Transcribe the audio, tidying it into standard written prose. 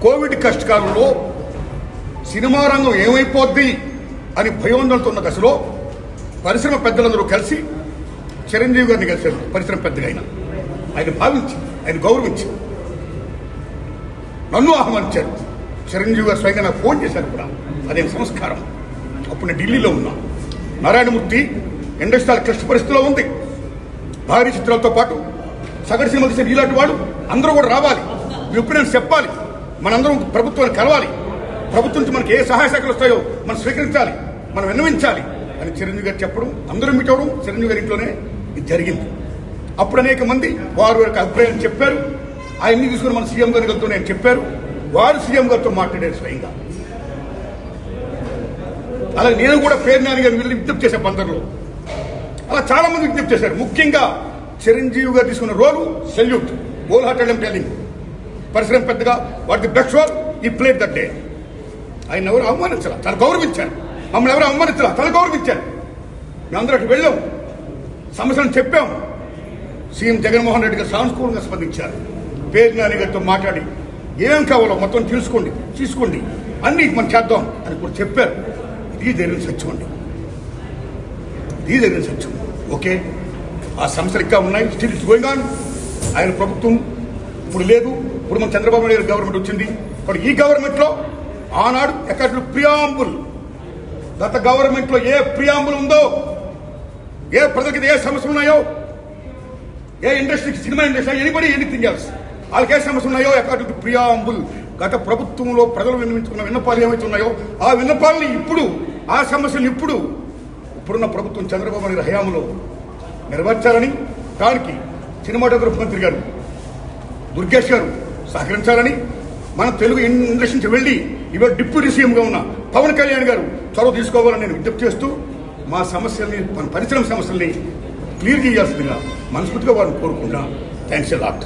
Covid కష్టకాలంలో cinema రంగం ఏమైపోద్ది అని భయోందనతో ఉన్న దశలో పరిశ్రమ పెద్దలందరూ కలిసి చిరంజీవి గారిని కలిశారు. పరిశ్రమ పెద్దగా ఆయన భావించి, ఆయన గౌరవించి నన్ను ఆహ్వానించారు. చిరంజీవి గారు స్వయంగా నాకు ఫోన్ చేశారు కూడా. అదే సంస్కారం. అప్పుడు నేను ఢిల్లీలో ఉన్నా. నారాయణమూర్తి ఇండస్ట్రీ క్లిష్ట పరిస్థితిలో ఉంది. భారీ చిత్రాలతో పాటు సగటు సినిమా తీసిన ఇలాంటి వాడు అందరూ కూడా రావాలి, ఒపీనియన్స్ చెప్పాలి, మనందరం ప్రభుత్వాన్ని కలవాలి, ప్రభుత్వం నుంచి మనకి ఏ సహాయ శాఖలు వస్తాయో మనం స్వీకరించాలి, మనం విన్నవించాలి అని చిరంజీవి గారు చెప్పడం, అందరూ మీట్ అవడం చిరంజీవి గారి ఇంట్లోనే ఇది జరిగింది. అప్పుడు అనేక మంది వారి యొక్క అభిప్రాయం చెప్పారు. ఆయన్ని తీసుకుని మన సీఎం గారి గారితో నేను చెప్పారు. వారు సీఎం గారితో మాట్లాడారు స్వయంగా. అలాగే నేను కూడా పేరు నాని గారిని వీళ్ళని విజ్ఞప్తి చేశాను బందర్లో. అలా చాలా మంది విజ్ఞప్తి చేశారు. ముఖ్యంగా చిరంజీవి గారు తీసుకున్న రోలు salute, whole hearted I'm telling. పరిశ్రమ పెద్దగా వాట్ ది బెస్ట్ రోల్ ఈ ప్లేడ్ దట్ డే. ఆయన ఎవరు అవమానించాల, తను గౌరవించారు. మమ్మల్ని ఎవరు అవమానించాల, తను గౌరవించారు. మేమందరూ అటు వెళ్ళాం, సమస్యలను చెప్పాం. సీఎం జగన్మోహన్ రెడ్డి గారు సానుకూలంగా స్పందించారు. పేరు నాని గారితో మాట్లాడి ఏమేం కావాలో మొత్తం తీసుకోండి అన్ని మనం చేద్దాం అని కూడా చెప్పారు. ఇది జరిగిన సత్యం అండి, ఇది జరిగిన సత్యం. ఓకే, ఆ సమస్యలు ఇంకా ఉన్నాయి, స్టిల్ ఇట్స్ గోయింగ్ ఆన్. ఆయన ప్రభుత్వం ఇప్పుడు లేదు. ఇప్పుడు మన చంద్రబాబు నాయుడు గవర్నమెంట్ వచ్చింది. ఇప్పుడు ఈ గవర్నమెంట్ లో ఆనాడు ఎక్కడ ప్రియాంబుల్, గత గవర్నమెంట్ లో ఏ ప్రియాంబుల్ ఉందో, ఏ ప్రజలకి ఏ సమస్యలు ఉన్నాయో, ఏ ఇండస్ట్రీకి, cinema industry, anybody anything else, వాళ్ళకి ఏ సమస్యలు ఉన్నాయో అకార్డింగ్ టు ప్రియాంబుల్ గత ప్రభుత్వంలో ప్రజలు విన్నవించుకున్న విన్నపాలు ఏమైతే ఉన్నాయో ఆ విన్నపాలని ఇప్పుడు, ఆ సమస్యలు ఇప్పుడున్న ప్రభుత్వం చంద్రబాబు నాయుడు హయాంలో నెరవేర్చాలని, దానికి సినిమాటోగ్రఫీ మంత్రి గారు దుర్గేష్ గారు సహకరించాలని, మన తెలుగు ఇండస్ట్రీ నుంచి వెళ్లి ఇవాళ డిప్యూటీ సీఎంగా ఉన్న పవన్ కళ్యాణ్ గారు చొరవ తీసుకోవాలని నేను విజ్ఞప్తి చేస్తూ మా సమస్యల్ని, మన పరిశ్రమ సమస్యల్ని క్లియర్ చేయాల్సిందిగా మనస్ఫూర్తిగా వారిని కోరుకుంటున్నా. Thanks a lot.